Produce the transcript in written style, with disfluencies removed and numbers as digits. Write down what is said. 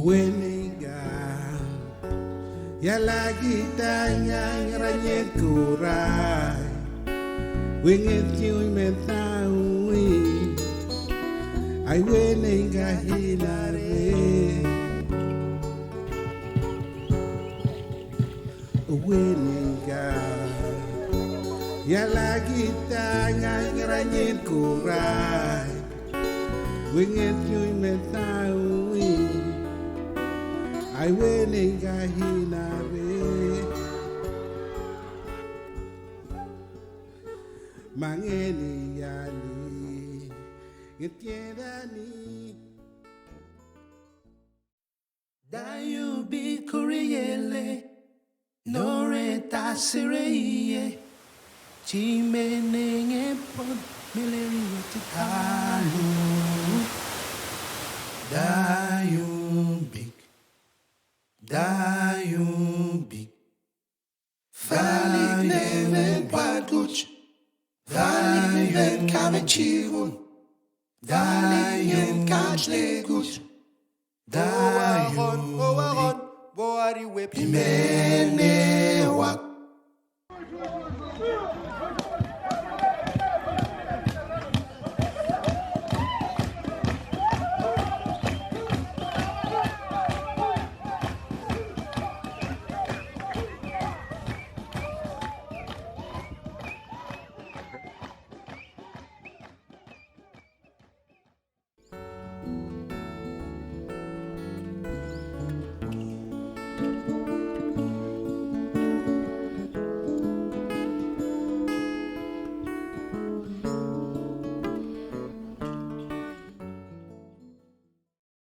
Weninga Yala kita yang ranyet kurai Wingit kiwi mentaui Ay weninga hinare Weninga Yala kita yang ranyet kurai Wingit kiwi mentaui Ay weninga hinare Mangeni yali Ngetiedani Dayu bi kuriele Nore tasireye Chimenenge pod Meleri watikalu Dayu big Valik neven paduch Valik neven kamechirun Valik kachleguch Dayu big Imene wak